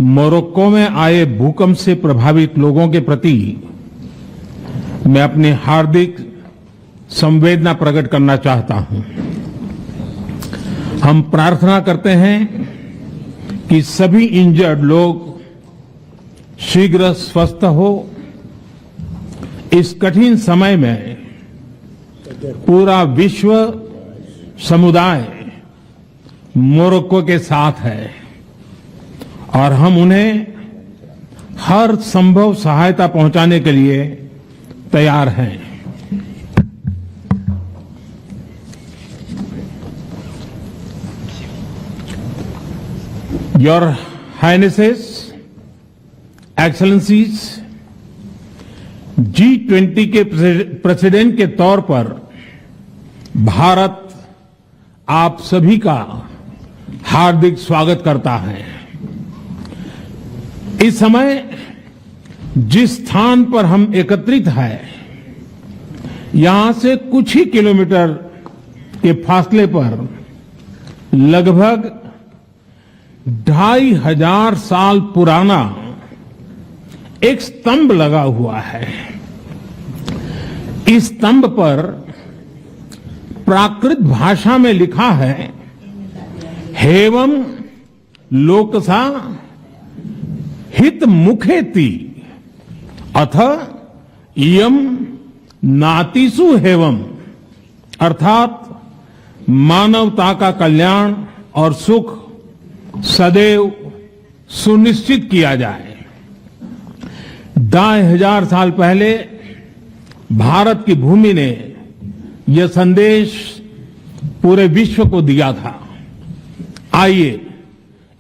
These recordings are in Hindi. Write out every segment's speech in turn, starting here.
मोरक्को में आए भूकंप से प्रभावित लोगों के प्रति मैं अपनी हार्दिक संवेदना प्रकट करना चाहता हूं। हम प्रार्थना करते हैं कि सभी इंजर्ड लोग शीघ्र स्वस्थ हो। इस कठिन समय में पूरा विश्व समुदाय मोरक्को के साथ है और हम उन्हें हर संभव सहायता पहुंचाने के लिए तैयार हैं। योर हाइनेसेस, एक्सेलेंसीज, G20 के प्रेसिडेंट के तौर पर भारत आप सभी का हार्दिक स्वागत करता है। इस समय जिस स्थान पर हम एकत्रित हैं, यहां से कुछ ही किलोमीटर के फासले पर लगभग 2500 साल पुराना एक स्तंभ लगा हुआ है। इस स्तंभ पर प्राकृत भाषा में लिखा है, हेवम लोकसा हित मुखेति अथ इयम नातिसु हेवम, अर्थात मानवता का कल्याण और सुख सदैव सुनिश्चित किया जाए। 2500 साल पहले भारत की भूमि ने यह संदेश पूरे विश्व को दिया था। आइए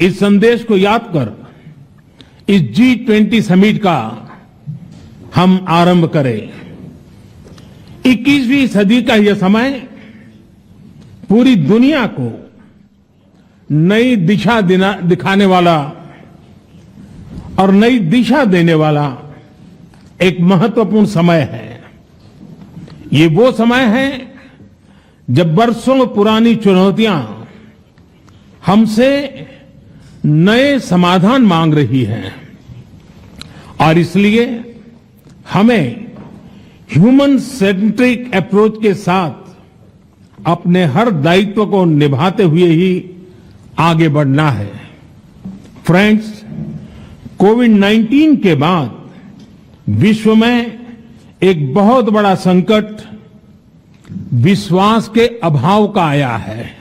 इस संदेश को याद कर इस G20 समिट का हम आरंभ करें। 21वीं सदी का यह समय पूरी दुनिया को नई दिशा दिखाने वाला और नई दिशा देने वाला एक महत्वपूर्ण समय है। ये वो समय है जब बरसों पुरानी चुनौतियां हमसे नए समाधान मांग रही हैं और इसलिए हमें ह्यूमन सेंट्रिक अप्रोच के साथ अपने हर दायित्व को निभाते हुए ही आगे बढ़ना है। फ्रेंड्स, कोविड-19 के बाद विश्व में एक बहुत बड़ा संकट विश्वास के अभाव का आया है।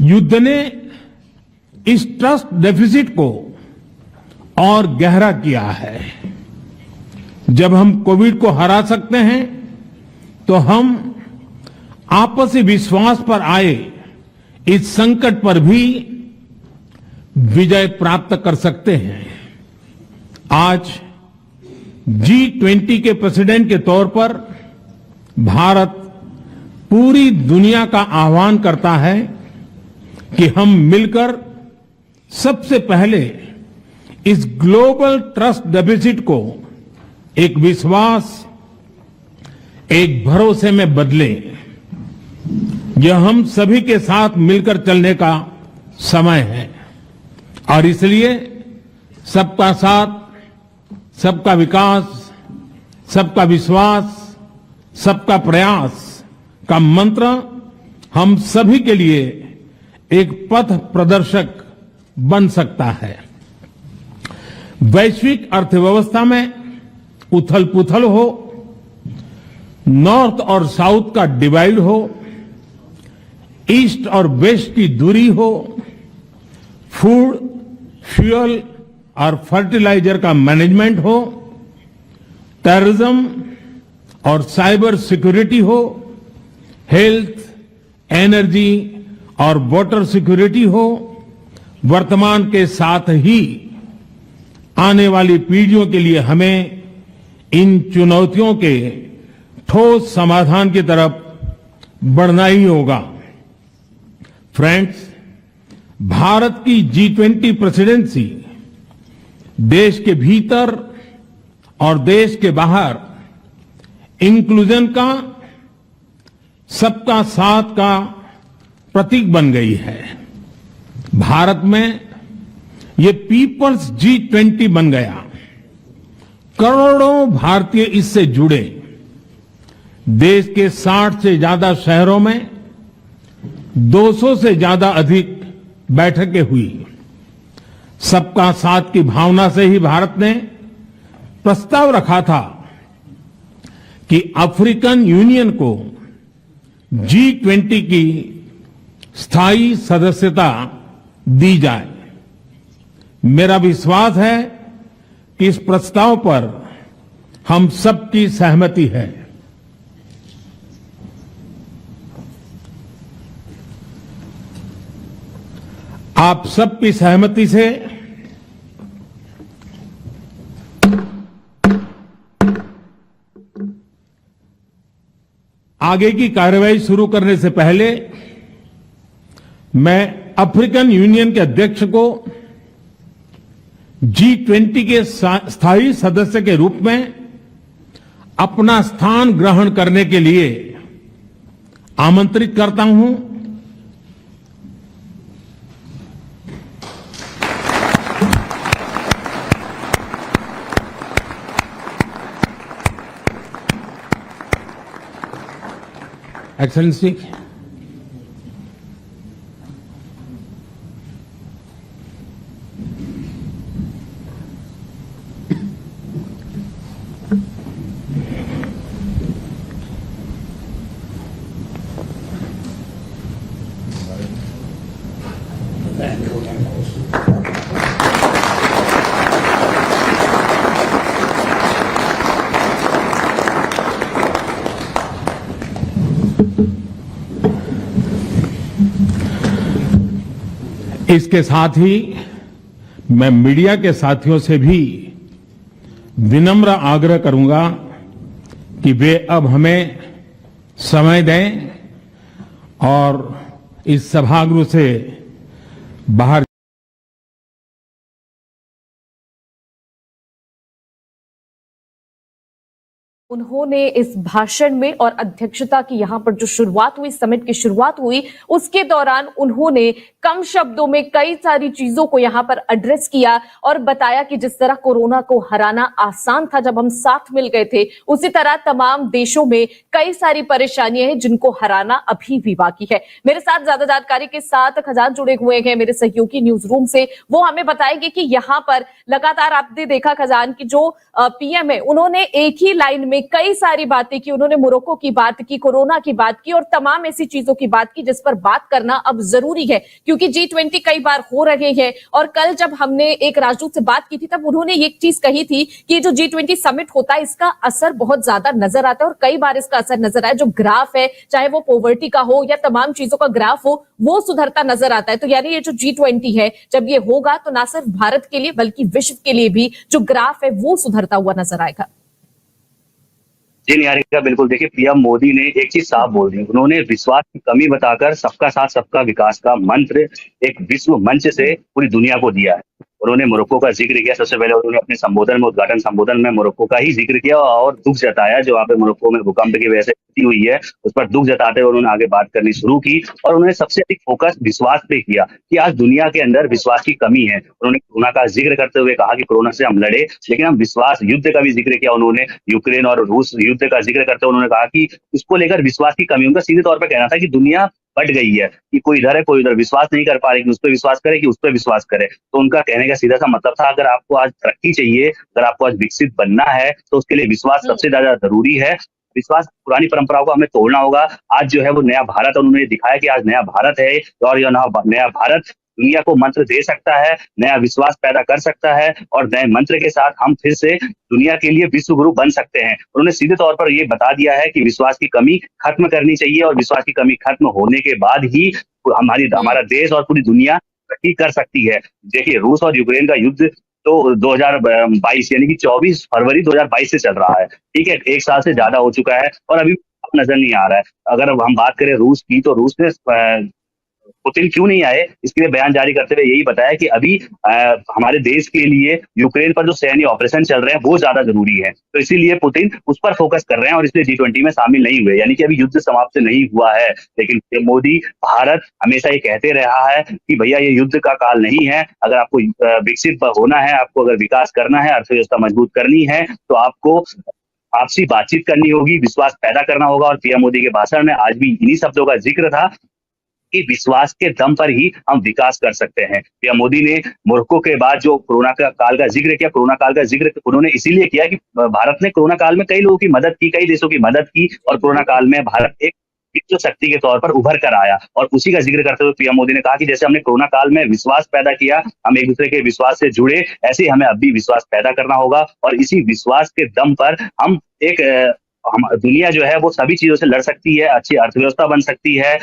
युद्ध ने इस ट्रस्ट डेफिसिट को और गहरा किया है। जब हम कोविड को हरा सकते हैं तो हम आपसी विश्वास पर आए इस संकट पर भी विजय प्राप्त कर सकते हैं। आज G20 के प्रेसिडेंट के तौर पर भारत पूरी दुनिया का आह्वान करता है कि हम मिलकर सबसे पहले इस ग्लोबल ट्रस्ट डेफिसिट को एक विश्वास, एक भरोसे में बदलें। यह हम सभी के साथ मिलकर चलने का समय है और इसलिए सबका साथ, सबका विकास, सबका विश्वास, सबका प्रयास का मंत्र हम सभी के लिए एक पथ प्रदर्शक बन सकता है। वैश्विक अर्थव्यवस्था में उथल-पुथल हो, नॉर्थ और साउथ का डिवाइड हो, ईस्ट और वेस्ट की दूरी हो, फूड, फ्यूल और फर्टिलाइजर का मैनेजमेंट हो, टेररिज्म और साइबर सिक्योरिटी हो, हेल्थ, एनर्जी और वाटर सिक्योरिटी हो, वर्तमान के साथ ही आने वाली पीढ़ियों के लिए हमें इन चुनौतियों के ठोस समाधान की तरफ बढ़ना ही होगा। फ्रेंड्स, भारत की G20 प्रेसिडेंसी देश के भीतर और देश के बाहर इंक्लूजन का, सबका साथ का प्रतीक बन गई है। भारत में ये पीपल्स G20 बन गया। करोड़ों भारतीय इससे जुड़े। देश के 60 से ज्यादा शहरों में 200 से ज्यादा अधिक बैठकें हुई। सबका साथ की भावना से ही भारत ने प्रस्ताव रखा था कि अफ्रीकन यूनियन को G20 की स्थायी सदस्यता दी जाए। मेरा विश्वास है कि इस प्रस्ताव पर हम सबकी सहमति है। आप सबकी सहमति से आगे की कार्रवाई शुरू करने से पहले मैं अफ्रीकन यूनियन के अध्यक्ष को G20 के स्थायी सदस्य के रूप में अपना स्थान ग्रहण करने के लिए आमंत्रित करता हूं। एक्सेलेंसी, इसके साथ ही मैं मीडिया के साथियों से भी विनम्र आग्रह करूंगा कि वे अब हमें समय दें और इस सभागृह से बाहर उन्होंने इस भाषण में और अध्यक्षता की यहां पर जो शुरुआत हुई, समिट की शुरुआत हुई, उसके दौरान उन्होंने कम शब्दों में कई सारी चीजों को यहां पर एड्रेस किया और बताया कि जिस तरह कोरोना को हराना आसान था जब हम साथ मिल गए थे, उसी तरह तमाम देशों में कई सारी परेशानियां हैं जिनको हराना अभी भी बाकी है। मेरे साथ ज्यादा जानकारी के साथ खजान जुड़े हुए हैं मेरे सहयोगी न्यूज रूम से। वो हमें बताएंगे कि यहाँ पर लगातार आपने देखा खजान की जो पीएम है उन्होंने एक ही लाइन में कई सारी बातें की। उन्होंने मोरक्को की बात की, कोरोना की बात की और तमाम ऐसी चीजों की बात की जिस पर बात करना अब जरूरी है क्योंकि G20 कई बार हो रहे हैं। और कल जब हमने एक राजदूत से बात की थी तब उन्होंने एक चीज कही थी कि जो G20 समिट होता है इसका असर बहुत ज्यादा नजर आता है और कई बार इसका असर नजर आया। जो ग्राफ है, चाहे वो पॉवर्टी का हो या तमाम चीजों का ग्राफ हो, वो सुधरता नजर आता है। तो यानी ये जो G20 है जब ये होगा तो ना सिर्फ भारत के लिए बल्कि विश्व के लिए भी जो ग्राफ है वो सुधरता हुआ नजर आएगा। जी निहारिका, बिल्कुल। देखिए, पीएम मोदी ने एक चीज साफ बोल दी। उन्होंने विश्वास की कमी बताकर सबका साथ सबका विकास का मंत्र एक विश्व मंच से पूरी दुनिया को दिया है। उन्होंने मोरक्को का जिक्र किया। सबसे पहले उन्होंने अपने संबोधन में, उद्घाटन संबोधन में मोरक्को का ही जिक्र किया और दुख जताया जो वहाँ पे मोरक्को में भूकंप की वजह से क्षति हुई है, उस पर दुख जताते हुए उन्होंने आगे बात करनी शुरू की और उन्होंने सबसे अधिक फोकस विश्वास पे किया कि आज दुनिया के अंदर विश्वास की कमी है। उन्होंने कोरोना का जिक्र करते हुए कहा कि कोरोना से हम लड़े, लेकिन हम विश्वास युद्ध का भी जिक्र किया। उन्होंने यूक्रेन और रूस युद्ध का जिक्र करते हुए उन्होंने कहा कि उसको लेकर विश्वास की कमी। उनका सीधे तौर पर कहना था कि दुनिया बट गई है कि कोई इधर है कोई उधर, विश्वास नहीं कर पा रही कि उस पर विश्वास करे कि उस पर विश्वास करे। तो उनका कहने का सीधा सा मतलब था, अगर आपको आज तरक्की चाहिए, अगर आपको आज विकसित बनना है तो उसके लिए विश्वास सबसे ज्यादा जरूरी है। विश्वास, पुरानी परंपराओं को हमें तोड़ना होगा। आज जो है वो नया भारत, उन्होंने दिखाया कि आज नया भारत है और यह नया भारत दुनिया को मंत्र दे सकता है, नया विश्वास पैदा कर सकता है और नए मंत्र के साथ हम फिर से दुनिया के लिए विश्व गुरु बन सकते हैं। उन्होंने सीधे तौर पर ये बता दिया है कि विश्वास की कमी खत्म करनी चाहिए और विश्वास की कमी खत्म होने के बाद ही हमारा देश और पूरी दुनिया तरक्की कर सकती है। देखिए, रूस और यूक्रेन का युद्ध तो 2022 यानी कि 24 फरवरी 2022 से चल रहा है। ठीक है, एक साल से ज्यादा हो चुका है और अभी नजर नहीं आ रहा है। अगर हम बात करें रूस की, तो रूस ने पुतिन क्यों नहीं आए, इसके लिए बयान जारी करते हुए यही बताया कि अभी हमारे देश के लिए यूक्रेन पर जो सैन्य ऑपरेशन चल रहे हैं वो ज्यादा जरूरी है, तो इसीलिए पुतिन उस पर फोकस कर रहे हैं और इसलिए G20 में शामिल नहीं हुए, यानी कि अभी युद्ध समाप्त नहीं हुआ है। लेकिन मोदी, भारत हमेशा ये कहते रहा है कि भैया ये युद्ध का काल नहीं है, अगर आपको विकसित होना है, आपको अगर विकास करना है, अर्थव्यवस्था मजबूत करनी है, तो आपको आपसी बातचीत करनी होगी, विश्वास पैदा करना होगा। और पीएम मोदी के भाषण में आज भी इन्हीं शब्दों का जिक्र था कि विश्वास के दम पर ही हम विकास कर सकते हैं। पीएम मोदी ने मोरक्को के बाद जो कोरोना का काल का जिक्र किया, कोरोना काल का जिक्र उन्होंने इसीलिए किया कि भारत ने कोरोना काल में कई लोगों की मदद की, कई देशों की मदद की और कोरोना काल में भारत एक विश्व शक्ति के तौर पर उभर कर आया। और उसी का जिक्र करते हुए पीएम मोदी ने कहा कि जैसे हमने कोरोना काल में विश्वास पैदा किया, हम एक दूसरे के विश्वास से जुड़े, ऐसे ही हमें अब भी विश्वास पैदा करना होगा और इसी विश्वास के दम पर हम दुनिया जो है वो सभी चीजों से लड़ सकती है, अच्छी अर्थव्यवस्था बन सकती है।